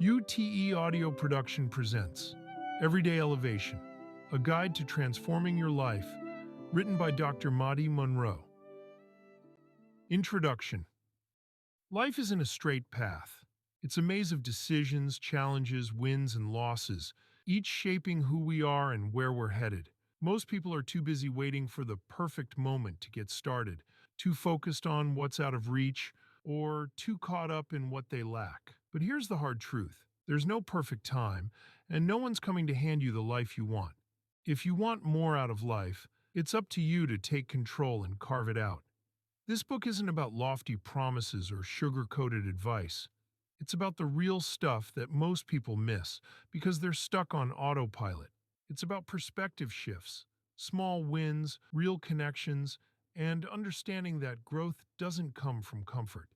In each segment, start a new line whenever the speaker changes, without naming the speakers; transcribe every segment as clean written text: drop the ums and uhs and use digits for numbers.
UTE Audio Production presents Everyday Elevation, a guide to transforming your life, written by Dr. Mahdi Monroe. Introduction. Life isn't a straight path. It's a maze of decisions, challenges, wins, and losses, each shaping who we are and where we're headed. Most people are too busy waiting for the perfect moment to get started, too focused on what's out of reach, or too caught up in what they lack. But here's the hard truth. There's no perfect time, and no one's coming to hand you the life you want. If you want more out of life, it's up to you to take control and carve it out. This book isn't about lofty promises or sugar-coated advice. It's about the real stuff that most people miss because they're stuck on autopilot. It's about perspective shifts, small wins, real connections, and understanding that growth doesn't come from comfort.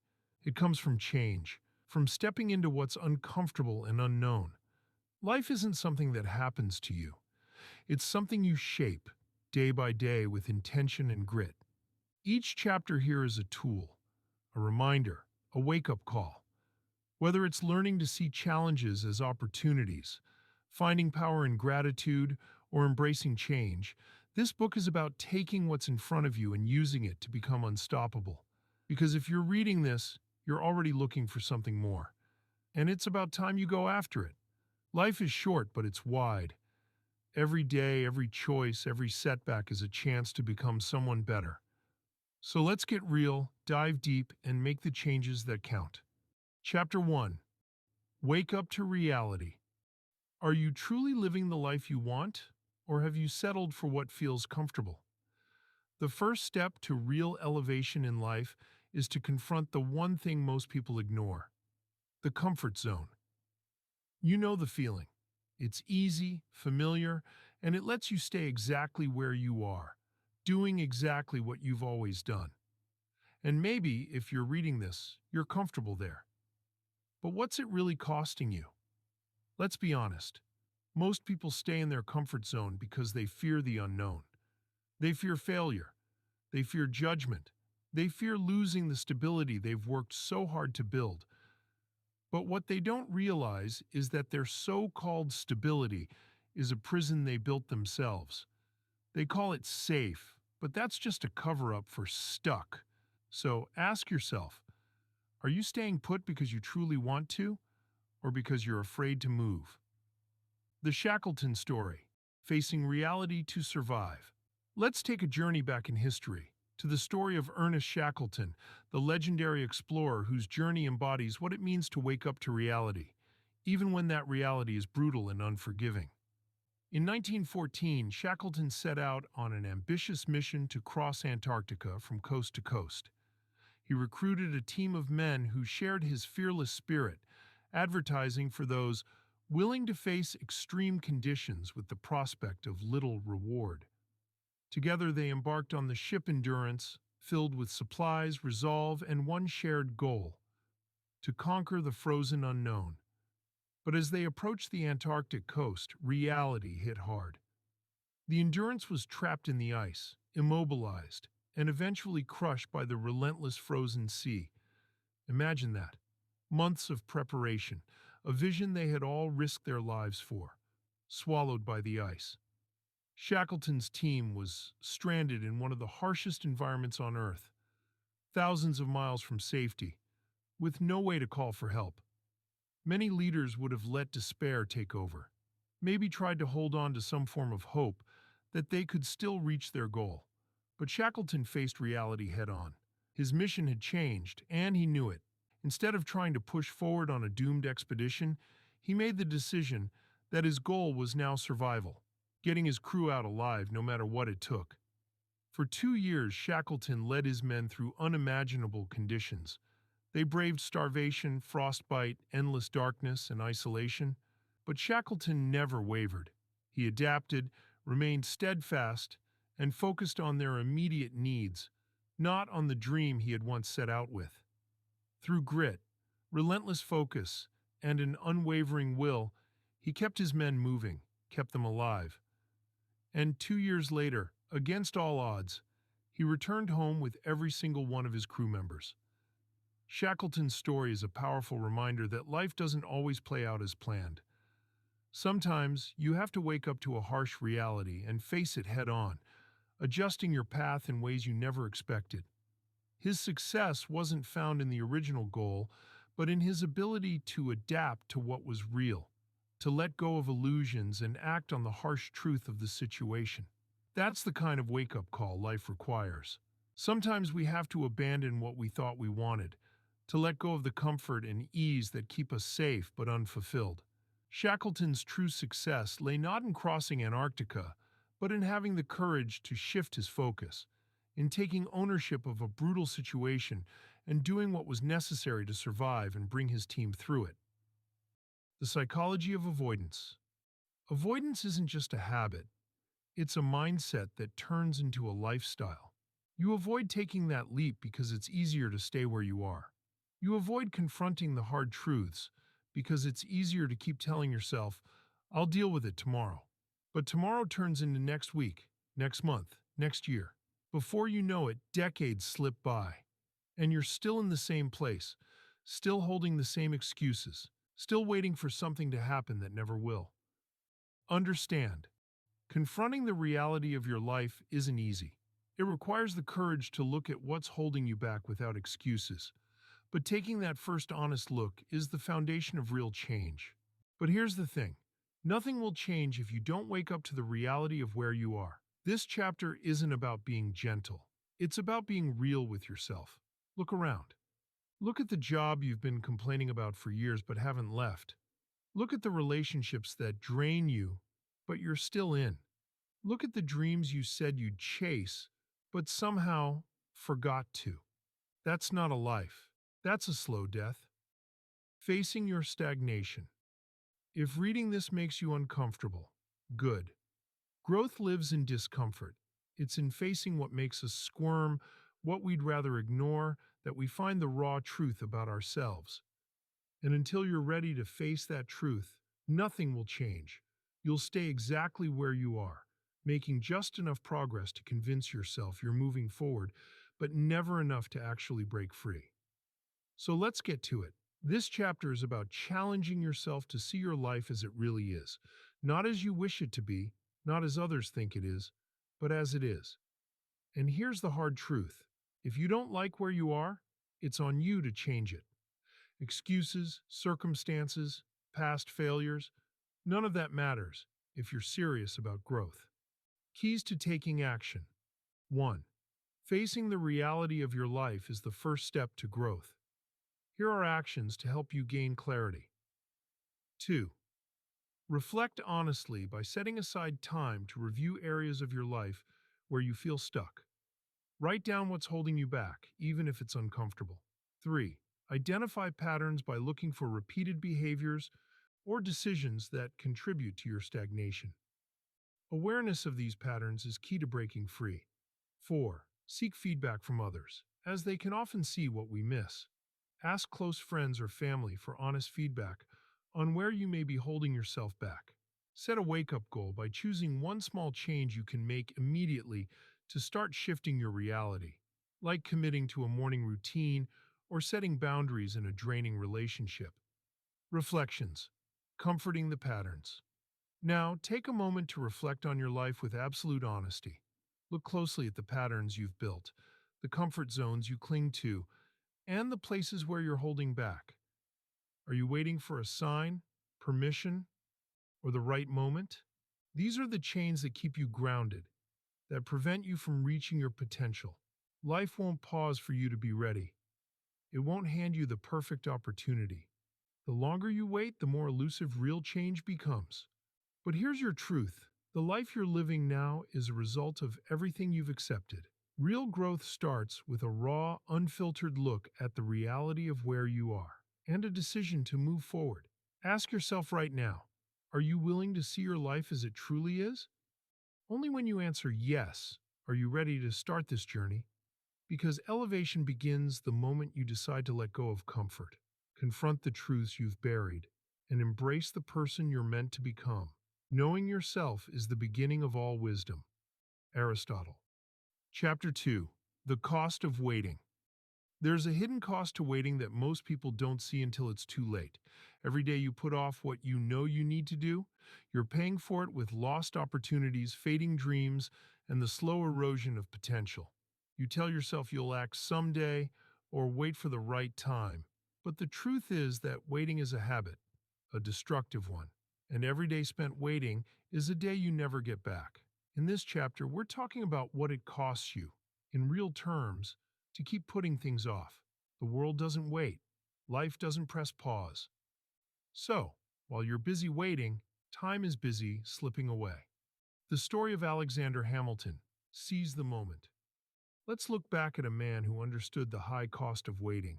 It comes from change, from stepping into what's uncomfortable and unknown. Life isn't something that happens to you. It's something you shape, day by day, with intention and grit. Each chapter here is a tool, a reminder, a wake-up call. Whether it's learning to see challenges as opportunities, finding power in gratitude, or embracing change, this book is about taking what's in front of you and using it to become unstoppable. Because if you're reading this, you're already looking for something more. And it's about time you go after it. Life is short, but it's wide. Every day, every choice, every setback is a chance to become someone better. So let's get real, dive deep, and make the changes that count. Chapter 1. Wake up to reality. Are you truly living the life you want, or have you settled for what feels comfortable? The first step to real elevation in life is to confront the one thing most people ignore: the comfort zone. You know the feeling. It's easy, familiar, and it lets you stay exactly where you are, doing exactly what you've always done. And maybe, if you're reading this, you're comfortable there. But what's it really costing you? Let's be honest. Most people stay in their comfort zone because they fear the unknown. They fear failure. They fear judgment. They fear losing the stability they've worked so hard to build. But what they don't realize is that their so-called stability is a prison they built themselves. They call it safe, but that's just a cover-up for stuck. So ask yourself, are you staying put because you truly want to, or because you're afraid to move? The Shackleton story, facing reality to survive. Let's take a journey back in history, to the story of Ernest Shackleton, the legendary explorer whose journey embodies what it means to wake up to reality, even when that reality is brutal and unforgiving. In 1914, Shackleton set out on an ambitious mission to cross Antarctica from coast to coast. He recruited a team of men who shared his fearless spirit, advertising for those willing to face extreme conditions with the prospect of little reward. Together they embarked on the ship Endurance, filled with supplies, resolve, and one shared goal: to conquer the frozen unknown. But as they approached the Antarctic coast, reality hit hard. The Endurance was trapped in the ice, immobilized, and eventually crushed by the relentless frozen sea. Imagine that. Months of preparation, a vision they had all risked their lives for, swallowed by the ice. Shackleton's team was stranded in one of the harshest environments on Earth, thousands of miles from safety, with no way to call for help. Many leaders would have let despair take over, maybe tried to hold on to some form of hope that they could still reach their goal. But Shackleton faced reality head-on. His mission had changed, and he knew it. Instead of trying to push forward on a doomed expedition, he made the decision that his goal was now survival, getting his crew out alive no matter what it took. For 2 years, Shackleton led his men through unimaginable conditions. They braved starvation, frostbite, endless darkness, and isolation. But Shackleton never wavered. He adapted, remained steadfast, and focused on their immediate needs, not on the dream he had once set out with. Through grit, relentless focus, and an unwavering will, he kept his men moving, kept them alive. And 2 years later, against all odds, he returned home with every single one of his crew members. Shackleton's story is a powerful reminder that life doesn't always play out as planned. Sometimes you have to wake up to a harsh reality and face it head on, adjusting your path in ways you never expected. His success wasn't found in the original goal, but in his ability to adapt to what was real, to let go of illusions and act on the harsh truth of the situation. That's the kind of wake-up call life requires. Sometimes we have to abandon what we thought we wanted, to let go of the comfort and ease that keep us safe but unfulfilled. Shackleton's true success lay not in crossing Antarctica, but in having the courage to shift his focus, in taking ownership of a brutal situation and doing what was necessary to survive and bring his team through it. The psychology of avoidance. Avoidance isn't just a habit, it's a mindset that turns into a lifestyle. You avoid taking that leap because it's easier to stay where you are. You avoid confronting the hard truths because it's easier to keep telling yourself, I'll deal with it tomorrow. But tomorrow turns into next week, next month, next year. Before you know it, decades slip by, and you're still in the same place, still holding the same excuses, still waiting for something to happen that never will. Understand, confronting the reality of your life isn't easy. It requires the courage to look at what's holding you back without excuses. But taking that first honest look is the foundation of real change. But here's the thing. Nothing will change if you don't wake up to the reality of where you are. This chapter isn't about being gentle. It's about being real with yourself. Look around. Look at the job you've been complaining about for years but haven't left. Look at the relationships that drain you, but you're still in. Look at the dreams you said you'd chase, but somehow forgot to. That's not a life. That's a slow death. Facing your stagnation. If reading this makes you uncomfortable, good. Growth lives in discomfort. It's in facing what makes us squirm, what we'd rather ignore, that we find the raw truth about ourselves. And until you're ready to face that truth, nothing will change. You'll stay exactly where you are, making just enough progress to convince yourself you're moving forward, but never enough to actually break free. So let's get to it. This chapter is about challenging yourself to see your life as it really is, not as you wish it to be, not as others think it is, but as it is. And here's the hard truth. If you don't like where you are, it's on you to change it. Excuses, circumstances, past failures, none of that matters if you're serious about growth. Keys to taking action. 1. Facing the reality of your life is the first step to growth. Here are actions to help you gain clarity. 2. Reflect honestly by setting aside time to review areas of your life where you feel stuck. Write down what's holding you back, even if it's uncomfortable. 3. Identify patterns by looking for repeated behaviors or decisions that contribute to your stagnation. Awareness of these patterns is key to breaking free. 4. Seek feedback from others, as they can often see what we miss. Ask close friends or family for honest feedback on where you may be holding yourself back. Set a wake-up goal by choosing one small change you can make immediately to start shifting your reality, like committing to a morning routine or setting boundaries in a draining relationship. Reflections. Comforting the patterns. Now, take a moment to reflect on your life with absolute honesty. Look closely at the patterns you've built, the comfort zones you cling to, and the places where you're holding back. Are you waiting for a sign, permission, or the right moment? These are the chains that keep you grounded, that prevent you from reaching your potential. Life won't pause for you to be ready. It won't hand you the perfect opportunity. The longer you wait, the more elusive real change becomes. But here's your truth. The life you're living now is a result of everything you've accepted. Real growth starts with a raw, unfiltered look at the reality of where you are and a decision to move forward. Ask yourself right now, are you willing to see your life as it truly is? Only when you answer yes are you ready to start this journey, because elevation begins the moment you decide to let go of comfort, confront the truths you've buried, and embrace the person you're meant to become. Knowing yourself is the beginning of all wisdom. Aristotle. Chapter 2. The Cost of Waiting. There's a hidden cost to waiting that most people don't see until it's too late. Every day you put off what you know you need to do, you're paying for it with lost opportunities, fading dreams, and the slow erosion of potential. You tell yourself you'll act someday or wait for the right time. But the truth is that waiting is a habit, a destructive one. And every day spent waiting is a day you never get back. In this chapter, we're talking about what it costs you, in real terms, to keep putting things off. The world doesn't wait. Life doesn't press pause. So, while you're busy waiting, time is busy slipping away. The story of Alexander Hamilton. Seize the moment. Let's look back at a man who understood the high cost of waiting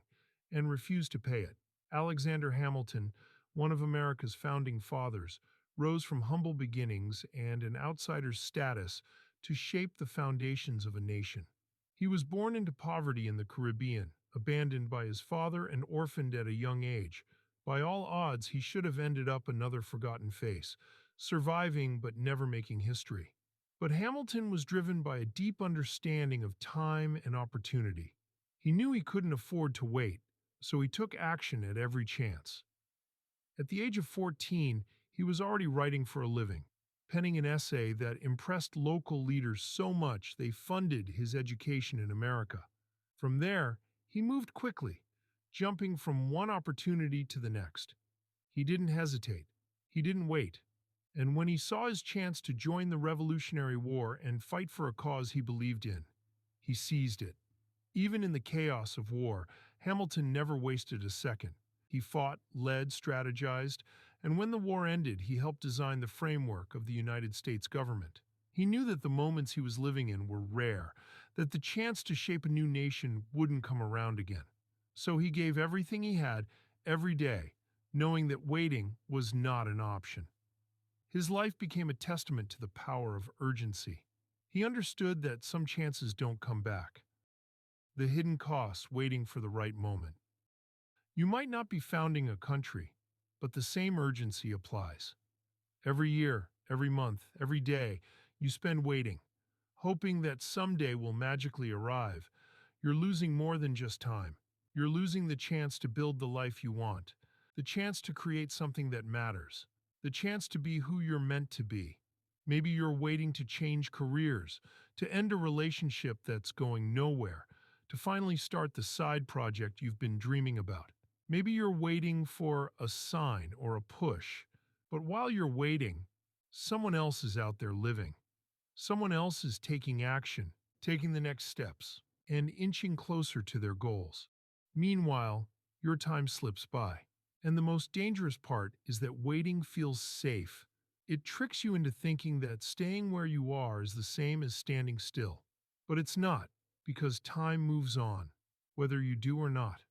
and refused to pay it. Alexander Hamilton, one of America's founding fathers, rose from humble beginnings and an outsider's status to shape the foundations of a nation. He was born into poverty in the Caribbean, abandoned by his father and orphaned at a young age. By all odds, he should have ended up another forgotten face, surviving but never making history. But Hamilton was driven by a deep understanding of time and opportunity. He knew he couldn't afford to wait, so he took action at every chance. At the age of 14, he was already writing for a living, penning an essay that impressed local leaders so much they funded his education in America. From there, he moved quickly, jumping from one opportunity to the next. He didn't hesitate. He didn't wait. And when he saw his chance to join the Revolutionary War and fight for a cause he believed in, he seized it. Even in the chaos of war, Hamilton never wasted a second. He fought, led, strategized, and when the war ended, he helped design the framework of the United States government. He knew that the moments he was living in were rare, that the chance to shape a new nation wouldn't come around again. So he gave everything he had, every day, knowing that waiting was not an option. His life became a testament to the power of urgency. He understood that some chances don't come back. The hidden costs waiting for the right moment. You might not be founding a country, but the same urgency applies. Every year, every month, every day, you spend waiting, hoping that someday will magically arrive. You're losing more than just time. You're losing the chance to build the life you want, the chance to create something that matters, the chance to be who you're meant to be. Maybe you're waiting to change careers, to end a relationship that's going nowhere, to finally start the side project you've been dreaming about. Maybe you're waiting for a sign or a push, but while you're waiting, someone else is out there living. Someone else is taking action, taking the next steps, and inching closer to their goals. Meanwhile, your time slips by. And the most dangerous part is that waiting feels safe. It tricks you into thinking that staying where you are is the same as standing still. But it's not, because time moves on, whether you do or not.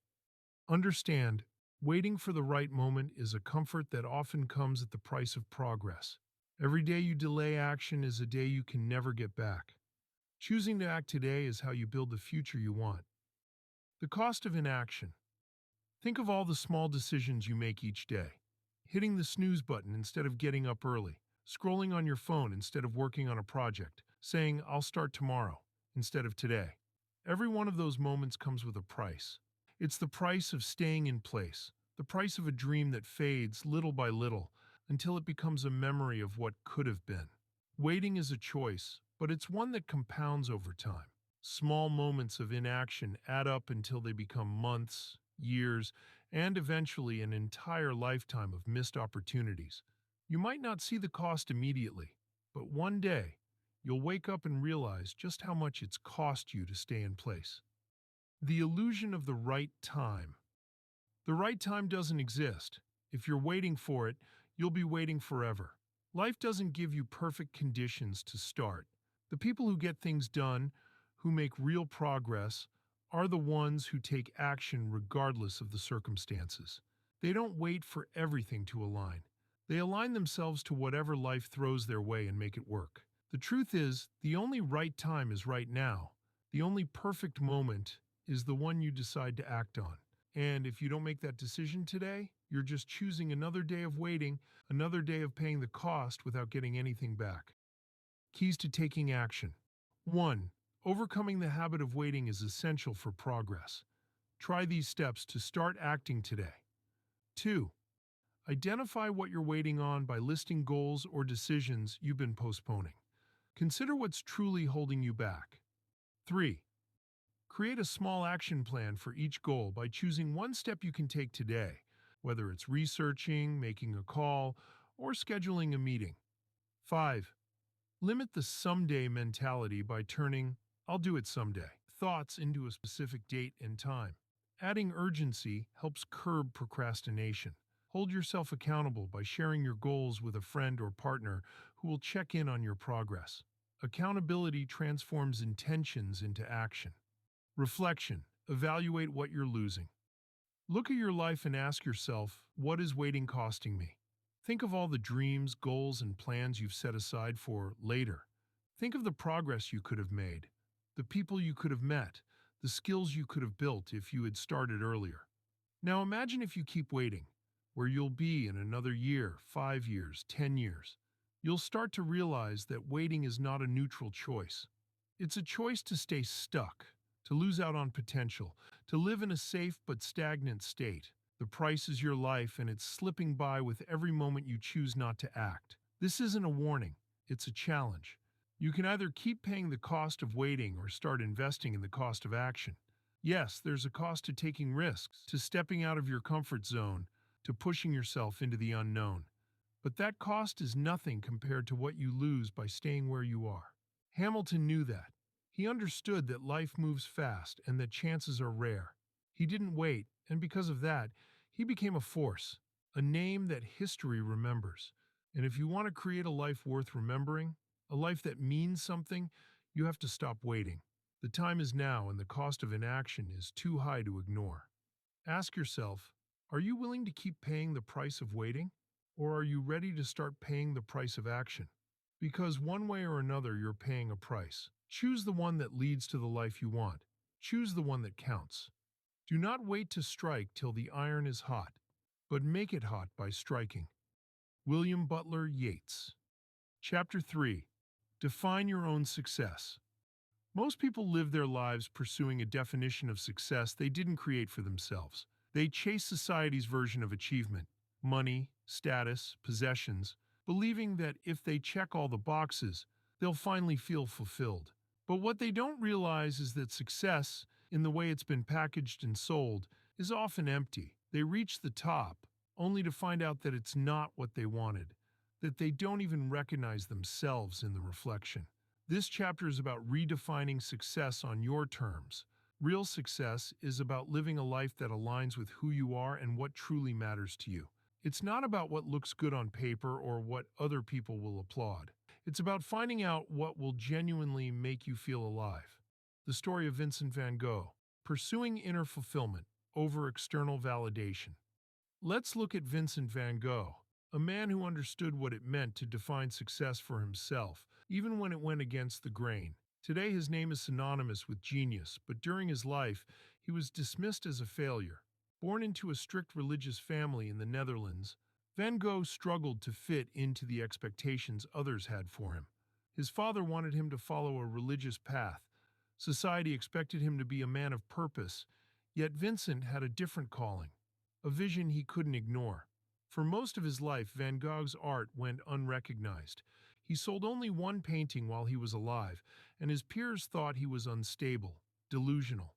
Understand, waiting for the right moment is a comfort that often comes at the price of progress. Every day you delay action is a day you can never get back. Choosing to act today is how you build the future you want. The cost of inaction. Think of all the small decisions you make each day. Hitting the snooze button instead of getting up early, scrolling on your phone instead of working on a project, saying, "I'll start tomorrow," instead of today. Every one of those moments comes with a price. It's the price of staying in place, the price of a dream that fades little by little until it becomes a memory of what could have been. Waiting is a choice, but it's one that compounds over time. Small moments of inaction add up until they become months, years, and eventually an entire lifetime of missed opportunities. You might not see the cost immediately, but one day, you'll wake up and realize just how much it's cost you to stay in place. The illusion of the right time. The right time doesn't exist. If you're waiting for it, you'll be waiting forever. Life doesn't give you perfect conditions to start. The people who get things done, who make real progress, are the ones who take action regardless of the circumstances. They don't wait for everything to align. They align themselves to whatever life throws their way and make it work. The truth is, the only right time is right now. The only perfect moment is the one you decide to act on. And if you don't make that decision today, you're just choosing another day of waiting, another day of paying the cost without getting anything back. Keys to taking action. 1. Overcoming the habit of waiting is essential for progress. Try these steps to start acting today. 2. Identify what you're waiting on by listing goals or decisions you've been postponing. Consider what's truly holding you back. 3. Create a small action plan for each goal by choosing one step you can take today, whether it's researching, making a call, or scheduling a meeting. 5. Limit the someday mentality by turning "I'll do it someday" thoughts into a specific date and time. Adding urgency helps curb procrastination. Hold yourself accountable by sharing your goals with a friend or partner who will check in on your progress. Accountability transforms intentions into action. Reflection. Evaluate what you're losing. Look at your life and ask yourself, what is waiting costing me? Think of all the dreams, goals, and plans you've set aside for later. Think of the progress you could have made, the people you could have met, the skills you could have built if you had started earlier. Now imagine if you keep waiting, where you'll be in another year, 5 years, 10 years. You'll start to realize that waiting is not a neutral choice. It's a choice to stay stuck, to lose out on potential, to live in a safe but stagnant state. The price is your life, and it's slipping by with every moment you choose not to act. This isn't a warning, it's a challenge. You can either keep paying the cost of waiting or start investing in the cost of action. Yes, there's a cost to taking risks, to stepping out of your comfort zone, to pushing yourself into the unknown. But that cost is nothing compared to what you lose by staying where you are. Hamilton knew that. He understood that life moves fast and that chances are rare. He didn't wait, and because of that, he became a force, a name that history remembers. And if you want to create a life worth remembering, a life that means something, you have to stop waiting. The time is now, and the cost of inaction is too high to ignore. Ask yourself, are you willing to keep paying the price of waiting? Or are you ready to start paying the price of action? Because one way or another, you're paying a price. Choose the one that leads to the life you want. Choose the one that counts. Do not wait to strike till the iron is hot, but make it hot by striking. William Butler Yeats. Chapter 3. Define your own success. Most people live their lives pursuing a definition of success they didn't create for themselves. They chase society's version of achievement, money, status, possessions, believing that if they check all the boxes, they'll finally feel fulfilled. But what they don't realize is that success, in the way it's been packaged and sold, is often empty. They reach the top, only to find out that it's not what they wanted, that they don't even recognize themselves in the reflection. This chapter is about redefining success on your terms. Real success is about living a life that aligns with who you are and what truly matters to you. It's not about what looks good on paper or what other people will applaud. It's about finding out what will genuinely make you feel alive. The story of Vincent van Gogh, pursuing inner fulfillment over external validation. Let's look at Vincent van Gogh, a man who understood what it meant to define success for himself, even when it went against the grain. Today his name is synonymous with genius, but during his life, he was dismissed as a failure. Born into a strict religious family in the Netherlands, Van Gogh struggled to fit into the expectations others had for him. His father wanted him to follow a religious path. Society expected him to be a man of purpose, yet Vincent had a different calling, a vision he couldn't ignore. For most of his life, Van Gogh's art went unrecognized. He sold only one painting while he was alive, and his peers thought he was unstable, delusional.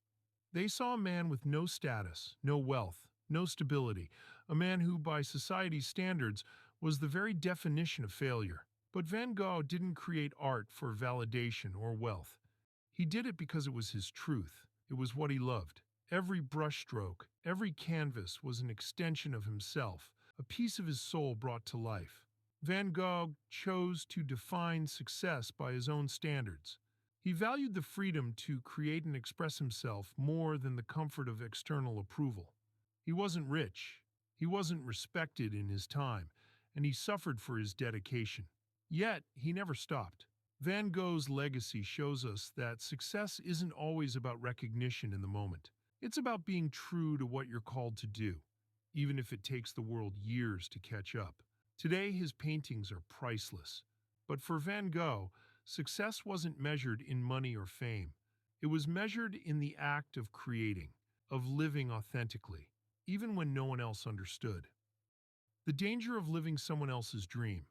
They saw a man with no status, no wealth, no stability, a man who, by society's standards, was the very definition of failure. But Van Gogh didn't create art for validation or wealth. He did it because it was his truth. It was what he loved. Every brushstroke, every canvas was an extension of himself, a piece of his soul brought to life. Van Gogh chose to define success by his own standards. He valued the freedom to create and express himself more than the comfort of external approval. He wasn't rich, he wasn't respected in his time, and he suffered for his dedication. Yet, he never stopped. Van Gogh's legacy shows us that success isn't always about recognition in the moment. It's about being true to what you're called to do, even if it takes the world years to catch up. Today, his paintings are priceless. But for Van Gogh, success wasn't measured in money or fame. It was measured in the act of creating. of living authentically, even when no one else understood. The danger of living someone else's dream.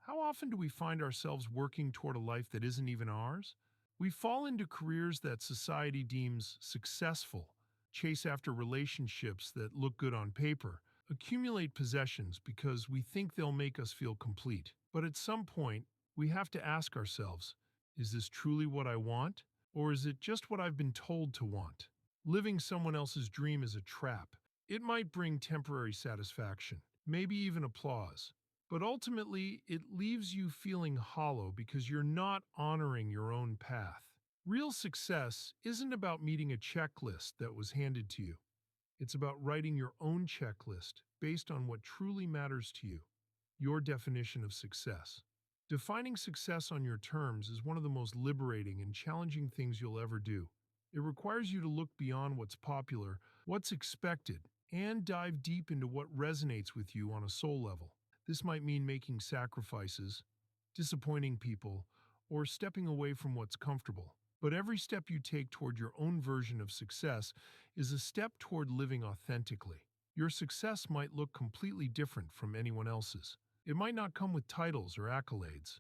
How often do we find ourselves working toward a life that isn't even ours? We fall into careers that society deems successful, chase after relationships that look good on paper, accumulate possessions because we think they'll make us feel complete. But at some point, we have to ask ourselves, is this truly what I want? Or is it just what I've been told to want? Living someone else's dream is a trap. It might bring temporary satisfaction, maybe even applause, but ultimately it leaves you feeling hollow because you're not honoring your own path. Real success isn't about meeting a checklist that was handed to you. It's about writing your own checklist based on what truly matters to you, your definition of success. Defining success on your terms is one of the most liberating and challenging things you'll ever do. It requires you to look beyond what's popular, what's expected, and dive deep into what resonates with you on a soul level. This might mean making sacrifices, disappointing people, or stepping away from what's comfortable. But every step you take toward your own version of success is a step toward living authentically. Your success might look completely different from anyone else's. It might not come with titles or accolades.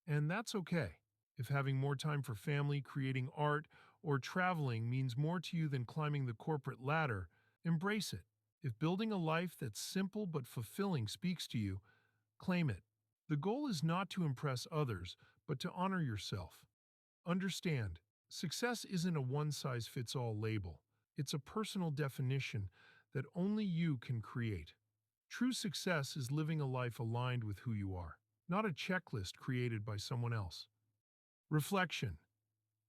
And that's okay. If having more time for family, creating art, or traveling means more to you than climbing the corporate ladder, embrace it. If building a life that's simple but fulfilling speaks to you, claim it. The goal is not to impress others, but to honor yourself. Understand, success isn't a one-size-fits-all label. It's a personal definition that only you can create. True success is living a life aligned with who you are, not a checklist created by someone else. Reflection.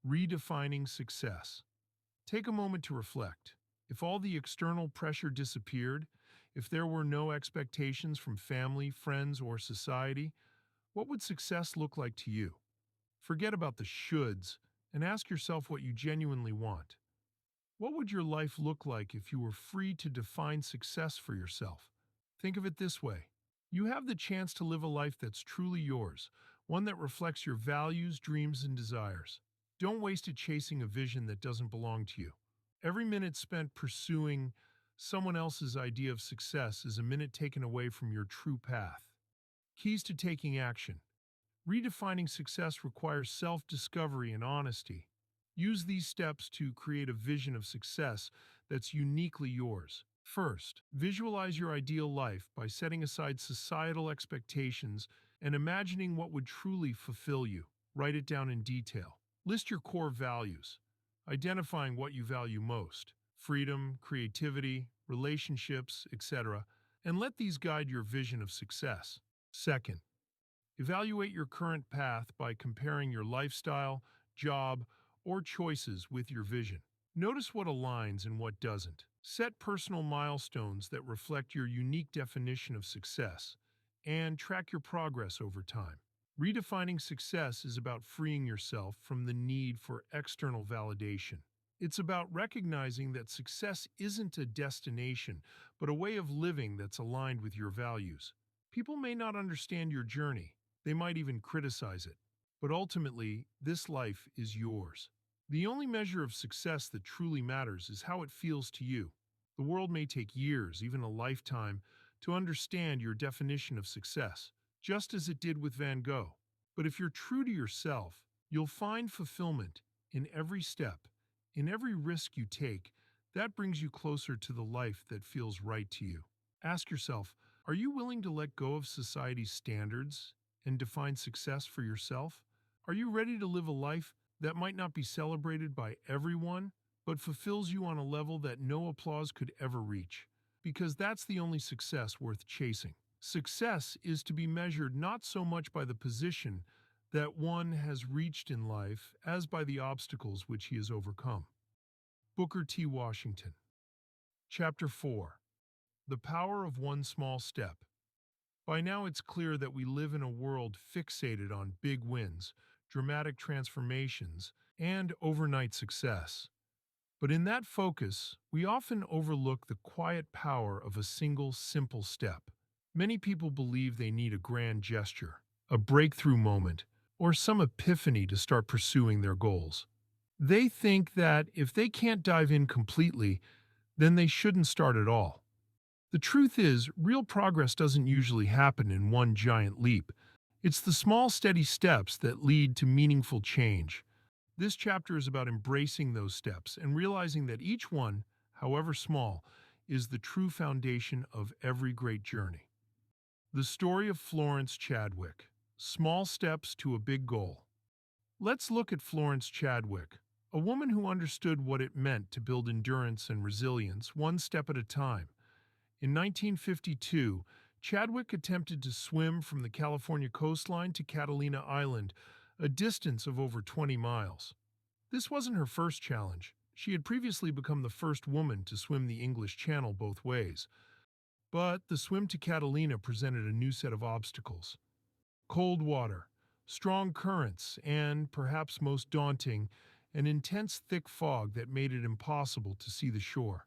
Redefining success. Take a moment to reflect. If all the external pressure disappeared, if there were no expectations from family, friends, or society, what would success look like to you? Forget about the shoulds and ask yourself what you genuinely want. What would your life look like if you were free to define success for yourself? Think of it this way. You have the chance to live a life that's truly yours, one that reflects your values, dreams, and desires. Don't waste it chasing a vision that doesn't belong to you. Every minute spent pursuing someone else's idea of success is a minute taken away from your true path. Keys to taking action. Redefining success requires self-discovery and honesty. Use these steps to create a vision of success that's uniquely yours. First, visualize your ideal life by setting aside societal expectations and imagining what would truly fulfill you. Write it down in detail. List your core values, identifying what you value most: freedom, creativity, relationships, etc., and let these guide your vision of success. Second, evaluate your current path by comparing your lifestyle, job, or choices with your vision. Notice what aligns and what doesn't. Set personal milestones that reflect your unique definition of success, and track your progress over time. Redefining success is about freeing yourself from the need for external validation. It's about recognizing that success isn't a destination, but a way of living that's aligned with your values. People may not understand your journey, they might even criticize it, but ultimately, this life is yours. The only measure of success that truly matters is how it feels to you. The world may take years, even a lifetime, to understand your definition of success, just as it did with Van Gogh. But if you're true to yourself, you'll find fulfillment in every step, in every risk you take. That brings you closer to the life that feels right to you. Ask yourself, are you willing to let go of society's standards and define success for yourself? Are you ready to live a life that might not be celebrated by everyone, but fulfills you on a level that no applause could ever reach? Because that's the only success worth chasing. Success is to be measured not so much by the position that one has reached in life as by the obstacles which he has overcome. Booker T. Washington. Chapter 4. The Power of One Small Step. By now it's clear that we live in a world fixated on big wins, dramatic transformations, and overnight success. But in that focus, we often overlook the quiet power of a single, simple step. Many people believe they need a grand gesture, a breakthrough moment, or some epiphany to start pursuing their goals. They think that if they can't dive in completely, then they shouldn't start at all. The truth is, real progress doesn't usually happen in one giant leap. It's the small, steady steps that lead to meaningful change. This chapter is about embracing those steps and realizing that each one, however small, is the true foundation of every great journey. The story of Florence Chadwick. Small steps to a big goal. Let's look at Florence Chadwick, a woman who understood what it meant to build endurance and resilience one step at a time. In 1952, Chadwick attempted to swim from the California coastline to Catalina Island, a distance of over 20 miles. This wasn't her first challenge. She had previously become the first woman to swim the English Channel both ways. But the swim to Catalina presented a new set of obstacles. Cold water, strong currents, and, perhaps most daunting, an intense thick fog that made it impossible to see the shore.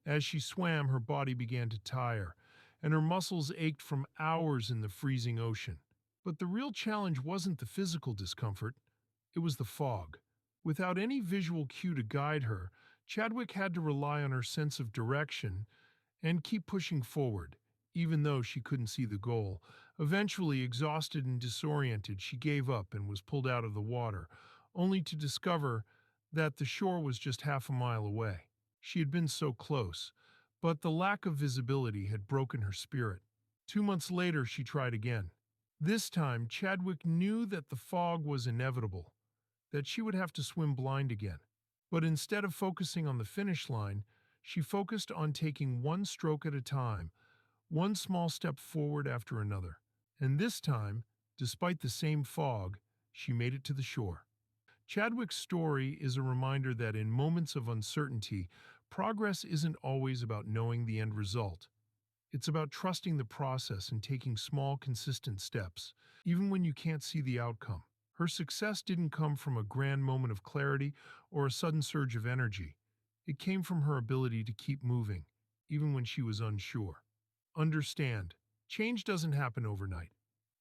As she swam, her body began to tire, and her muscles ached from hours in the freezing ocean. But the real challenge wasn't the physical discomfort, it was the fog. Without any visual cue to guide her, Chadwick had to rely on her sense of direction and keep pushing forward, even though she couldn't see the goal. Eventually, exhausted and disoriented, she gave up and was pulled out of the water, only to discover that the shore was just half a mile away. She had been so close, but the lack of visibility had broken her spirit. 2 months later, she tried again. This time, Chadwick knew that the fog was inevitable, that she would have to swim blind again. But instead of focusing on the finish line, she focused on taking one stroke at a time, one small step forward after another. And this time, despite the same fog, she made it to the shore. Chadwick's story is a reminder that in moments of uncertainty, progress isn't always about knowing the end result. It's about trusting the process and taking small, consistent steps, even when you can't see the outcome. Her success didn't come from a grand moment of clarity or a sudden surge of energy. It came from her ability to keep moving, even when she was unsure. Understand, change doesn't happen overnight.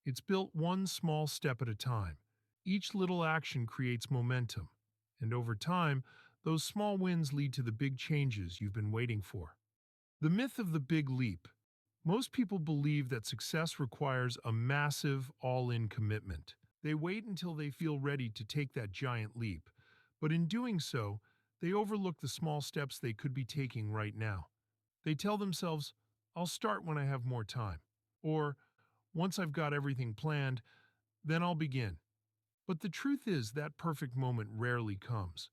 It's built one small step at a time. Each little action creates momentum, and over time, those small wins lead to the big changes you've been waiting for. The myth of the big leap. Most people believe that success requires a massive, all-in commitment. They wait until they feel ready to take that giant leap, but in doing so, they overlook the small steps they could be taking right now. They tell themselves, I'll start when I have more time, or once I've got everything planned, then I'll begin. But the truth is that perfect moment rarely comes,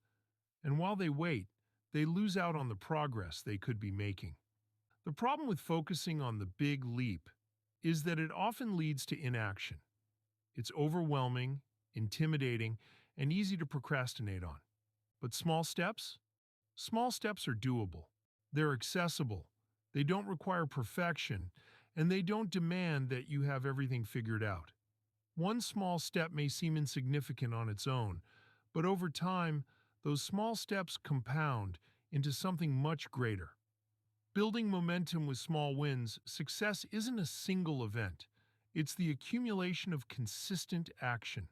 and while they wait, they lose out on the progress they could be making. The problem with focusing on the big leap is that it often leads to inaction. It's overwhelming, intimidating, and easy to procrastinate on. But small steps? Small steps are doable. They're accessible. They don't require perfection, and they don't demand that you have everything figured out. One small step may seem insignificant on its own, but over time, those small steps compound into something much greater. Building momentum with small wins, success isn't a single event. It's the accumulation of consistent action.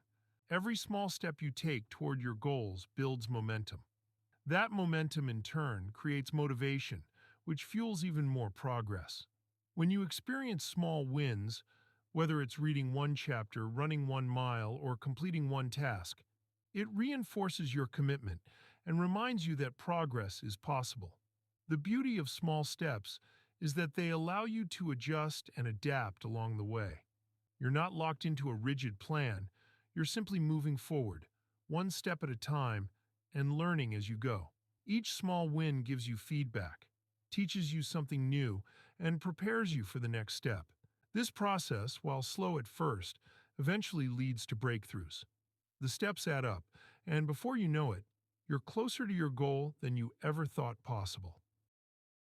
Every small step you take toward your goals builds momentum. That momentum, in turn, creates motivation, which fuels even more progress. When you experience small wins, whether it's reading one chapter, running 1 mile, or completing one task, it reinforces your commitment and reminds you that progress is possible. The beauty of small steps is that they allow you to adjust and adapt along the way. You're not locked into a rigid plan, you're simply moving forward, one step at a time, and learning as you go. Each small win gives you feedback, teaches you something new, and prepares you for the next step. This process, while slow at first, eventually leads to breakthroughs. The steps add up, and before you know it, you're closer to your goal than you ever thought possible.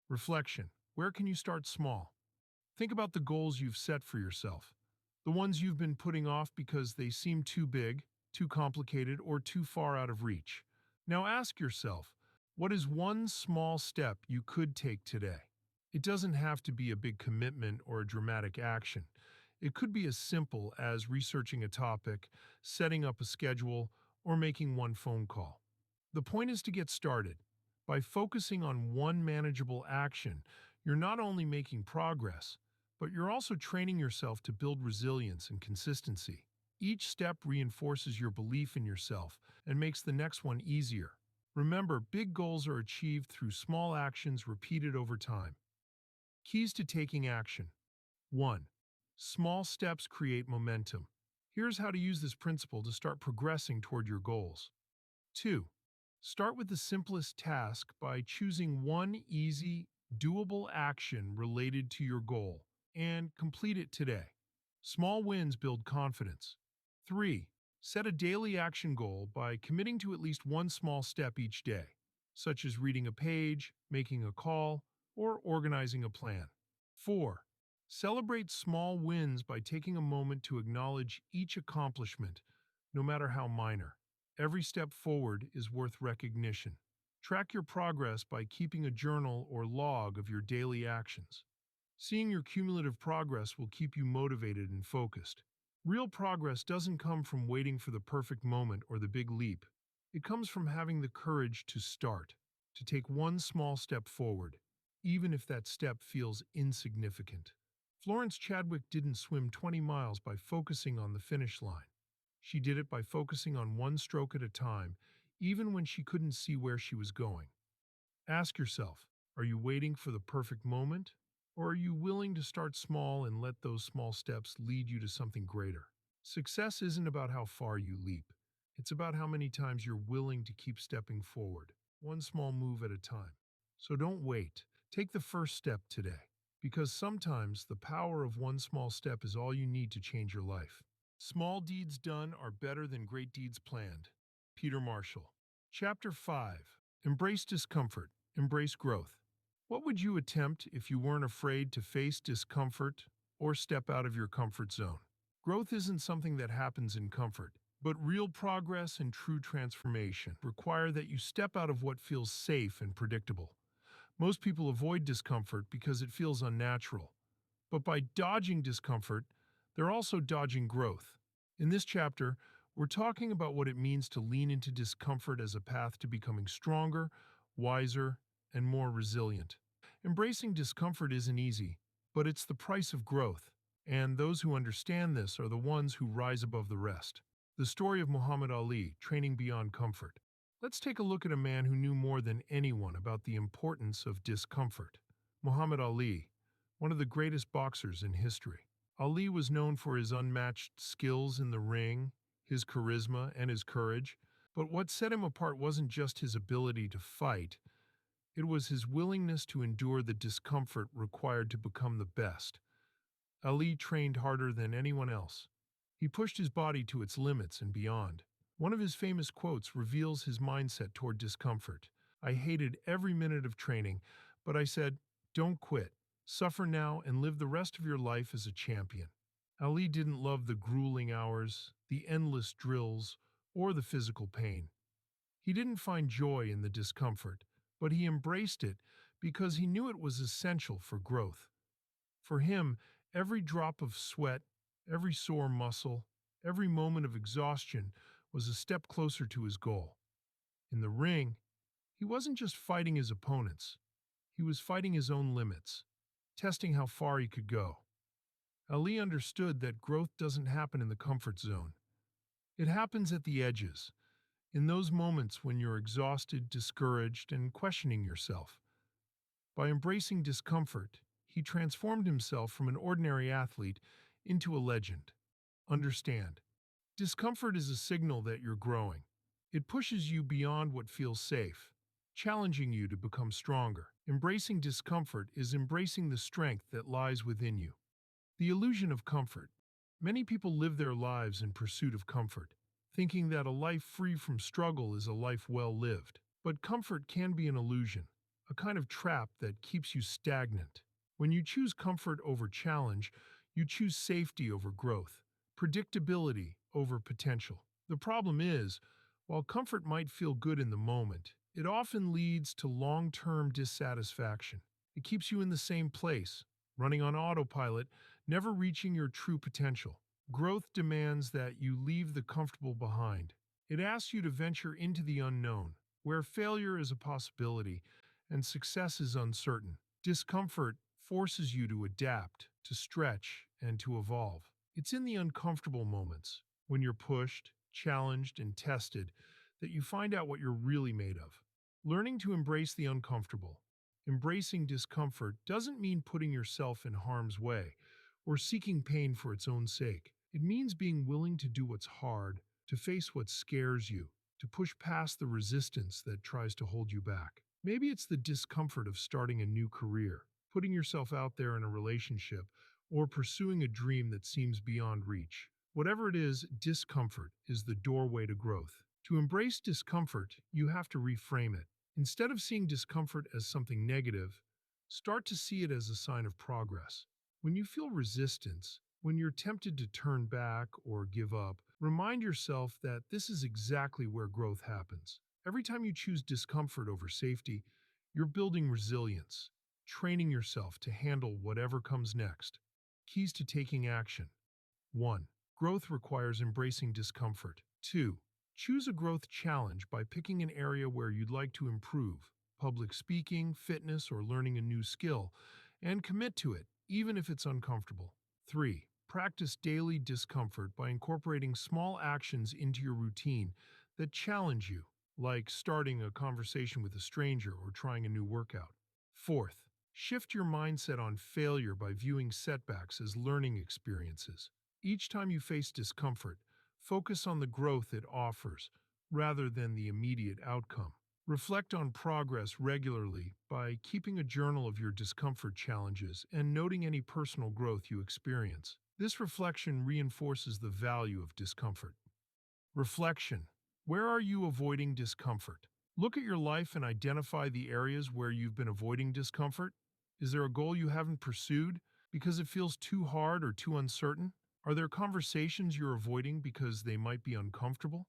Reflection. Where can you start small? Think about the goals you've set for yourself, the ones you've been putting off because they seem too big, too complicated, or too far out of reach. Now ask yourself, what is one small step you could take today? It doesn't have to be a big commitment or a dramatic action. It could be as simple as researching a topic, setting up a schedule, or making one phone call. The point is to get started. By focusing on one manageable action, you're not only making progress, but you're also training yourself to build resilience and consistency. Each step reinforces your belief in yourself and makes the next one easier. Remember, big goals are achieved through small actions repeated over time. Keys to taking action. 1. Small steps create momentum. Here's how to use this principle to start progressing toward your goals. 2. Start with the simplest task by choosing one easy, doable action related to your goal and complete it today. Small wins build confidence. 3. Set a daily action goal by committing to at least one small step each day, such as reading a page, making a call, or organizing a plan. 4. Celebrate small wins by taking a moment to acknowledge each accomplishment, no matter how minor. Every step forward is worth recognition. Track your progress by keeping a journal or log of your daily actions. Seeing your cumulative progress will keep you motivated and focused. Real progress doesn't come from waiting for the perfect moment or the big leap. It comes from having the courage to start, to take one small step forward, even if that step feels insignificant. Florence Chadwick didn't swim 20 miles by focusing on the finish line. She did it by focusing on one stroke at a time, even when she couldn't see where she was going. Ask yourself, are you waiting for the perfect moment? Or are you willing to start small and let those small steps lead you to something greater? Success isn't about how far you leap. It's about how many times you're willing to keep stepping forward, one small move at a time. So don't wait. Take the first step today, because sometimes the power of one small step is all you need to change your life. Small deeds done are better than great deeds planned. Peter Marshall. Chapter 5. Embrace discomfort. Embrace growth. What would you attempt if you weren't afraid to face discomfort or step out of your comfort zone? Growth isn't something that happens in comfort, but real progress and true transformation require that you step out of what feels safe and predictable. Most people avoid discomfort because it feels unnatural. But by dodging discomfort, they're also dodging growth. In this chapter, we're talking about what it means to lean into discomfort as a path to becoming stronger, wiser, and more resilient. Embracing discomfort isn't easy, but it's the price of growth, and those who understand this are the ones who rise above the rest. The story of Muhammad Ali, training beyond comfort. Let's take a look at a man who knew more than anyone about the importance of discomfort. Muhammad Ali, one of the greatest boxers in history. Ali was known for his unmatched skills in the ring, his charisma, and his courage, but what set him apart wasn't just his ability to fight, it was his willingness to endure the discomfort required to become the best. Ali trained harder than anyone else. He pushed his body to its limits and beyond. One of his famous quotes reveals his mindset toward discomfort. I hated every minute of training, but I said, don't quit. Suffer now and live the rest of your life as a champion. Ali didn't love the grueling hours, the endless drills, or the physical pain. He didn't find joy in the discomfort, but he embraced it because he knew it was essential for growth. For him, every drop of sweat, every sore muscle, every moment of exhaustion was a step closer to his goal. In the ring, he wasn't just fighting his opponents, he was fighting his own limits, testing how far he could go. Ali understood that growth doesn't happen in the comfort zone. It happens at the edges, in those moments when you're exhausted, discouraged, and questioning yourself. By embracing discomfort, he transformed himself from an ordinary athlete into a legend. Understand, discomfort is a signal that you're growing. It pushes you beyond what feels safe, challenging you to become stronger. Embracing discomfort is embracing the strength that lies within you. The illusion of comfort. Many people live their lives in pursuit of comfort, thinking that a life free from struggle is a life well lived. But comfort can be an illusion, a kind of trap that keeps you stagnant. When you choose comfort over challenge, you choose safety over growth, predictability over potential. The problem is, while comfort might feel good in the moment, it often leads to long-term dissatisfaction. It keeps you in the same place, running on autopilot, never reaching your true potential. Growth demands that you leave the comfortable behind. It asks you to venture into the unknown, where failure is a possibility and success is uncertain. Discomfort forces you to adapt, to stretch, and to evolve. It's in the uncomfortable moments, when you're pushed, challenged, and tested, that you find out what you're really made of. Learning to embrace the uncomfortable. Embracing discomfort doesn't mean putting yourself in harm's way or seeking pain for its own sake. It means being willing to do what's hard, to face what scares you, to push past the resistance that tries to hold you back. Maybe it's the discomfort of starting a new career, putting yourself out there in a relationship, or pursuing a dream that seems beyond reach. Whatever it is, discomfort is the doorway to growth. To embrace discomfort, you have to reframe it. Instead of seeing discomfort as something negative, start to see it as a sign of progress. When you feel resistance, when you're tempted to turn back or give up, remind yourself that this is exactly where growth happens. Every time you choose discomfort over safety, you're building resilience, training yourself to handle whatever comes next. Keys to taking action. 1. Growth requires embracing discomfort. 2. Choose a growth challenge by picking an area where you'd like to improve, public speaking, fitness, or learning a new skill, and commit to it, even if it's uncomfortable. 3. Practice daily discomfort by incorporating small actions into your routine that challenge you, like starting a conversation with a stranger or trying a new workout. 4th, shift your mindset on failure by viewing setbacks as learning experiences. Each time you face discomfort, focus on the growth it offers rather than the immediate outcome. Reflect on progress regularly by keeping a journal of your discomfort challenges and noting any personal growth you experience. This reflection reinforces the value of discomfort. Reflection. Where are you avoiding discomfort? Look at your life and identify the areas where you've been avoiding discomfort. Is there a goal you haven't pursued because it feels too hard or too uncertain? Are there conversations you're avoiding because they might be uncomfortable?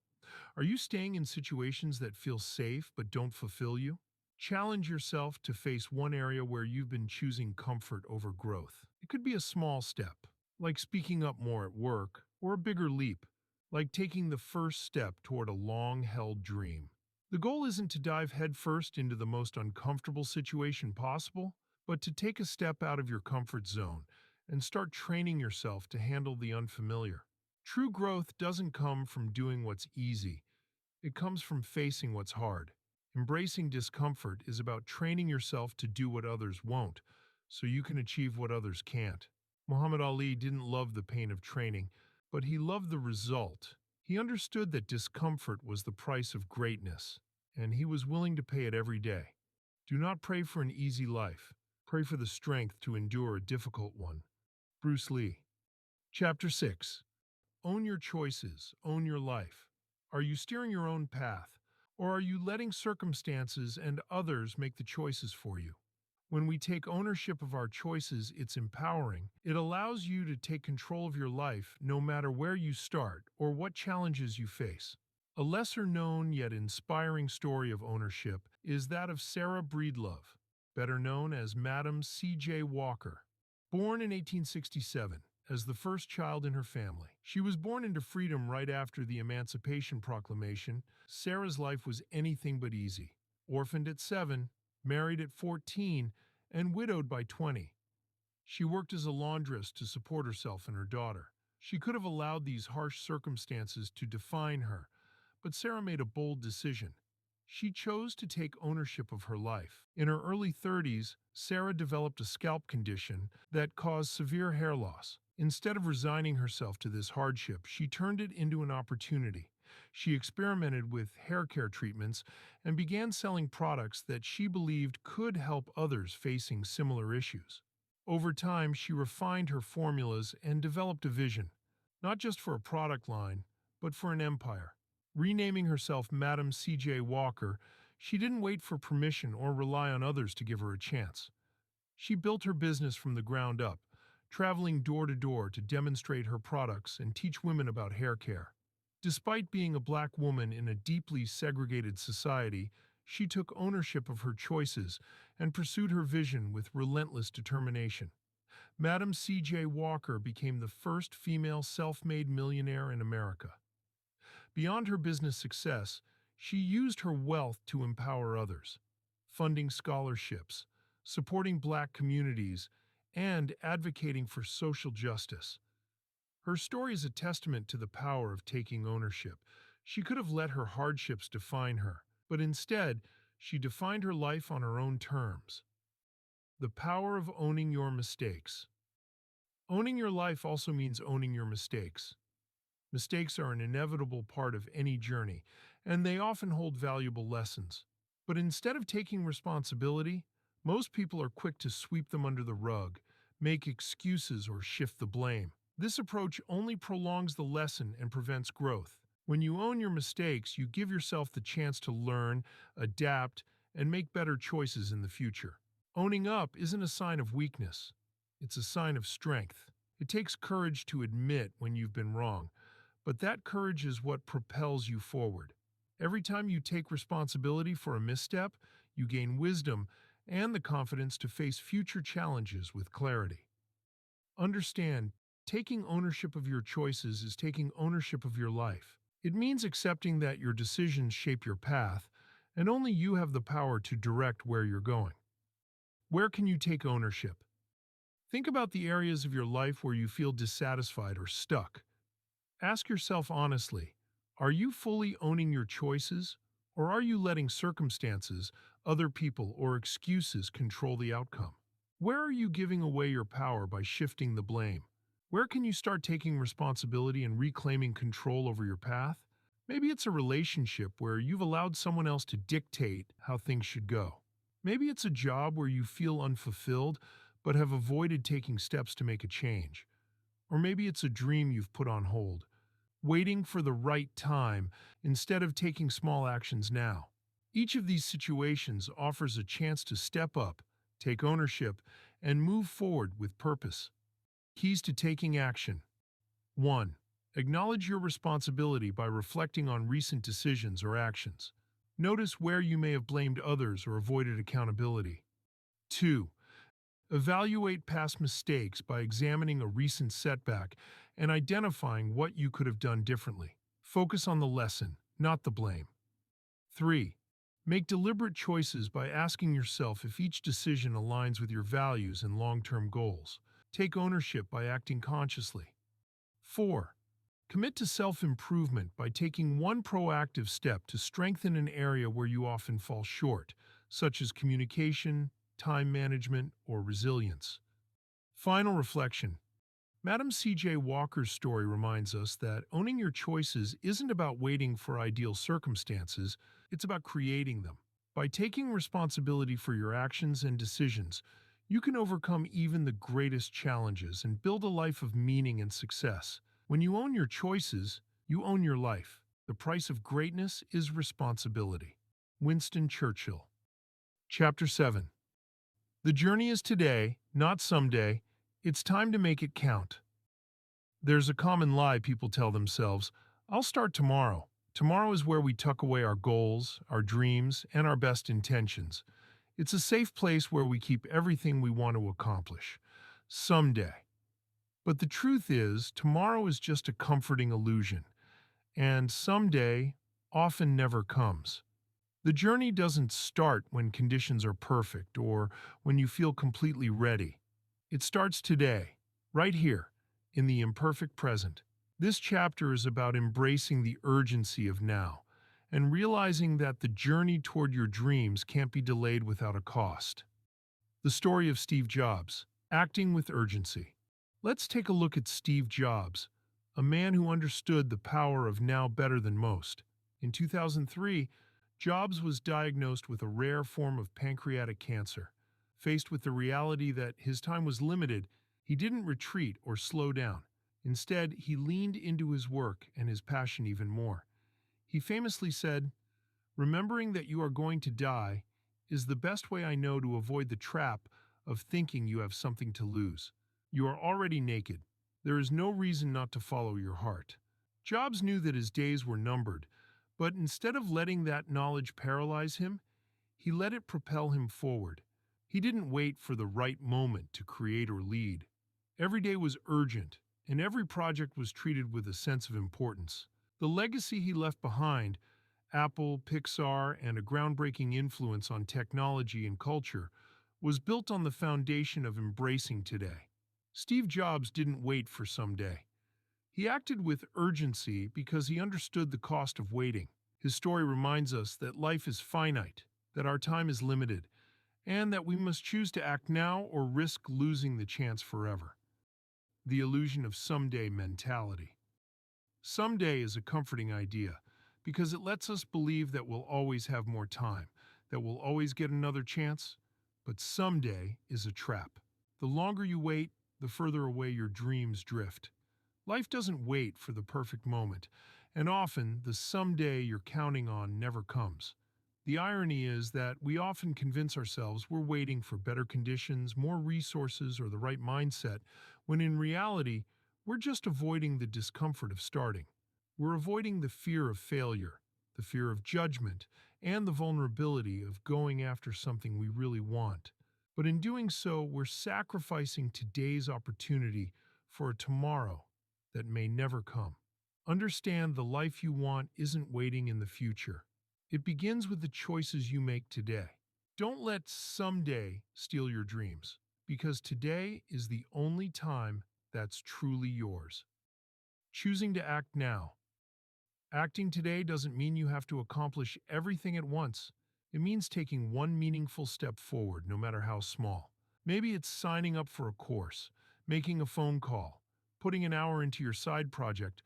Are you staying in situations that feel safe but don't fulfill you? Challenge yourself to face one area where you've been choosing comfort over growth. It could be a small step, like speaking up more at work, or a bigger leap, like taking the first step toward a long-held dream. The goal isn't to dive headfirst into the most uncomfortable situation possible, but to take a step out of your comfort zone and start training yourself to handle the unfamiliar. True growth doesn't come from doing what's easy. It comes from facing what's hard. Embracing discomfort is about training yourself to do what others won't, so you can achieve what others can't. Muhammad Ali didn't love the pain of training, but he loved the result. He understood that discomfort was the price of greatness, and he was willing to pay it every day. Do not pray for an easy life. Pray for the strength to endure a difficult one. Bruce Lee. Chapter 6. Own your choices. Own your life. Are you steering your own path, or are you letting circumstances and others make the choices for you? When we take ownership of our choices, it's empowering. It allows you to take control of your life no matter where you start or what challenges you face. A lesser-known yet inspiring story of ownership is that of Sarah Breedlove, better known as Madam C.J. Walker. Born in 1867, as the first child in her family. She was born into freedom right after the Emancipation Proclamation. Sarah's life was anything but easy. Orphaned at 7, married at 14, and widowed by 20. She worked as a laundress to support herself and her daughter. She could have allowed these harsh circumstances to define her, but Sarah made a bold decision. She chose to take ownership of her life. In her early 30s, Sarah developed a scalp condition that caused severe hair loss. Instead of resigning herself to this hardship, she turned it into an opportunity. She experimented with hair care treatments and began selling products that she believed could help others facing similar issues. Over time, she refined her formulas and developed a vision, not just for a product line, but for an empire. Renaming herself Madam C.J. Walker, she didn't wait for permission or rely on others to give her a chance. She built her business from the ground up, traveling door to door to demonstrate her products and teach women about hair care. Despite being a black woman in a deeply segregated society, she took ownership of her choices and pursued her vision with relentless determination. Madam C.J. Walker became the first female self-made millionaire in America. Beyond her business success, She used her wealth to empower others, funding scholarships, supporting Black communities, and advocating for social justice. Her story is a testament to the power of taking ownership. She could have let her hardships define her, but instead, she defined her life on her own terms. The power of owning your mistakes. Owning your life also means owning your mistakes. Mistakes are an inevitable part of any journey, and they often hold valuable lessons. But instead of taking responsibility, most people are quick to sweep them under the rug, make excuses, or shift the blame. This approach only prolongs the lesson and prevents growth. When you own your mistakes, you give yourself the chance to learn, adapt, and make better choices in the future. Owning up isn't a sign of weakness, it's a sign of strength. It takes courage to admit when you've been wrong, but that courage is what propels you forward. Every time you take responsibility for a misstep, you gain wisdom and the confidence to face future challenges with clarity. Understand, taking ownership of your choices is taking ownership of your life. It means accepting that your decisions shape your path, and only you have the power to direct where you're going. Where can you take ownership? Think about the areas of your life where you feel dissatisfied or stuck. Ask yourself honestly, are you fully owning your choices, or are you letting circumstances, other people, or excuses control the outcome? Where are you giving away your power by shifting the blame? Where can you start taking responsibility and reclaiming control over your path? Maybe it's a relationship where you've allowed someone else to dictate how things should go. Maybe it's a job where you feel unfulfilled but have avoided taking steps to make a change. Or maybe it's a dream you've put on hold, waiting for the right time instead of taking small actions now. Each of these situations offers a chance to step up, take ownership, and move forward with purpose. Keys to taking action. 1. Acknowledge your responsibility by reflecting on recent decisions or actions. Notice where you may have blamed others or avoided accountability. 2. Evaluate past mistakes by examining a recent setback and identifying what you could have done differently. Focus on the lesson, not the blame. 3. Make deliberate choices by asking yourself if each decision aligns with your values and long-term goals. Take ownership by acting consciously. 4. Commit to self-improvement by taking one proactive step to strengthen an area where you often fall short, such as communication, time management, or resilience. Final reflection. Madam C.J. Walker's story reminds us that owning your choices isn't about waiting for ideal circumstances, it's about creating them. By taking responsibility for your actions and decisions, you can overcome even the greatest challenges and build a life of meaning and success. When you own your choices, you own your life. The price of greatness is responsibility. Winston Churchill. Chapter 7. The journey is today, not someday. It's time to make it count. There's a common lie people tell themselves, I'll start tomorrow. Tomorrow is where we tuck away our goals, our dreams, and our best intentions. It's a safe place where we keep everything we want to accomplish. Someday. But the truth is, tomorrow is just a comforting illusion, and someday often never comes. The journey doesn't start when conditions are perfect or when you feel completely ready. It starts today, right here, in the imperfect present. This chapter is about embracing the urgency of now and realizing that the journey toward your dreams can't be delayed without a cost. The story of Steve Jobs, acting with urgency. Let's take a look at Steve Jobs, a man who understood the power of now better than most. In 2003, Jobs was diagnosed with a rare form of pancreatic cancer. Faced with the reality that his time was limited, he didn't retreat or slow down. Instead, he leaned into his work and his passion even more. He famously said, "Remembering that you are going to die is the best way I know to avoid the trap of thinking you have something to lose. You are already naked. There is no reason not to follow your heart." Jobs knew that his days were numbered, but instead of letting that knowledge paralyze him, he let it propel him forward. He didn't wait for the right moment to create or lead. Every day was urgent, and every project was treated with a sense of importance. The legacy he left behind, Apple, Pixar, and a groundbreaking influence on technology and culture, was built on the foundation of embracing today. Steve Jobs didn't wait for someday. He acted with urgency because he understood the cost of waiting. His story reminds us that life is finite, that our time is limited, and that we must choose to act now or risk losing the chance forever. The illusion of someday mentality. Someday is a comforting idea because it lets us believe that we'll always have more time, that we'll always get another chance. But someday is a trap. The longer you wait, the further away your dreams drift. Life doesn't wait for the perfect moment, and often the someday you're counting on never comes. The irony is that we often convince ourselves we're waiting for better conditions, more resources, or the right mindset, when in reality, we're just avoiding the discomfort of starting. We're avoiding the fear of failure, the fear of judgment, and the vulnerability of going after something we really want. But in doing so, we're sacrificing today's opportunity for a tomorrow that may never come. Understand the life you want isn't waiting in the future. It begins with the choices you make today. Don't let someday steal your dreams, because today is the only time that's truly yours. Choosing to act now. Acting today doesn't mean you have to accomplish everything at once. It means taking one meaningful step forward, no matter how small. Maybe it's signing up for a course, making a phone call, putting an hour into your side project,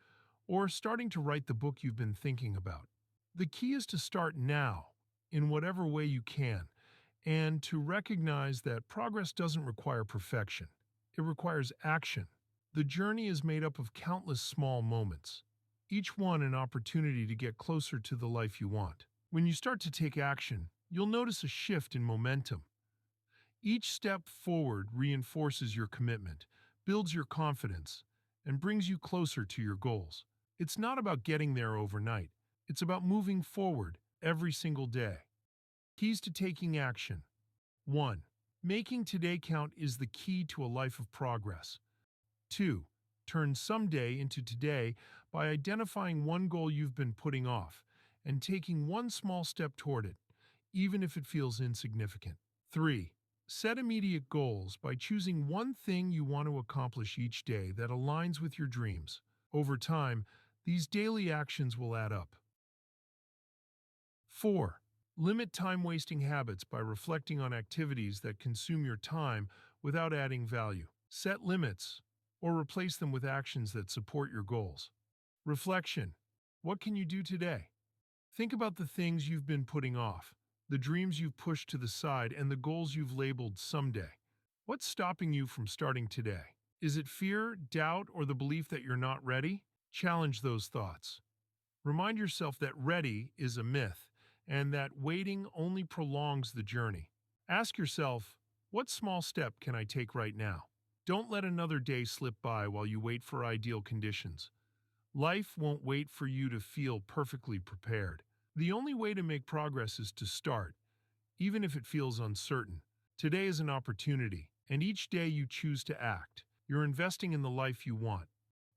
or starting to write the book you've been thinking about. The key is to start now, in whatever way you can, and to recognize that progress doesn't require perfection. It requires action. The journey is made up of countless small moments, each one an opportunity to get closer to the life you want. When you start to take action, you'll notice a shift in momentum. Each step forward reinforces your commitment, builds your confidence, and brings you closer to your goals. It's not about getting there overnight. It's about moving forward every single day. Keys to taking action. 1. Making today count is the key to a life of progress. 2. Turn someday into today by identifying one goal you've been putting off and taking one small step toward it, even if it feels insignificant. 3. Set immediate goals by choosing one thing you want to accomplish each day that aligns with your dreams. Over time, these daily actions will add up. 4. Limit time-wasting habits by reflecting on activities that consume your time without adding value. Set limits, or replace them with actions that support your goals. Reflection. What can you do today? Think about the things you've been putting off, the dreams you've pushed to the side, and the goals you've labeled someday. What's stopping you from starting today? Is it fear, doubt, or the belief that you're not ready? Challenge those thoughts. Remind yourself that ready is a myth, and that waiting only prolongs the journey. Ask yourself, what small step can I take right now? Don't let another day slip by while you wait for ideal conditions. Life won't wait for you to feel perfectly prepared. The only way to make progress is to start, even if it feels uncertain. Today is an opportunity, and each day you choose to act, you're investing in the life you want.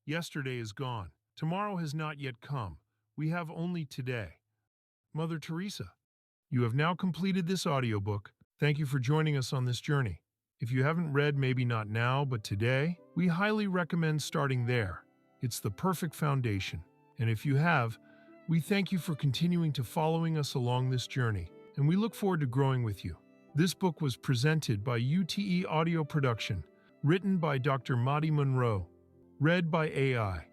Yesterday is gone. Tomorrow has not yet come. We have only today. Mother Teresa. You have now completed this audiobook. Thank you for joining us on this journey. If you haven't read Maybe Not Now, but Today, we highly recommend starting there. It's the perfect foundation. And if you have, we thank you for continuing to following us along this journey, and we look forward to growing with you. This book was presented by UTE Audio Production, written by Dr. Mahdi Monroe, read by AI.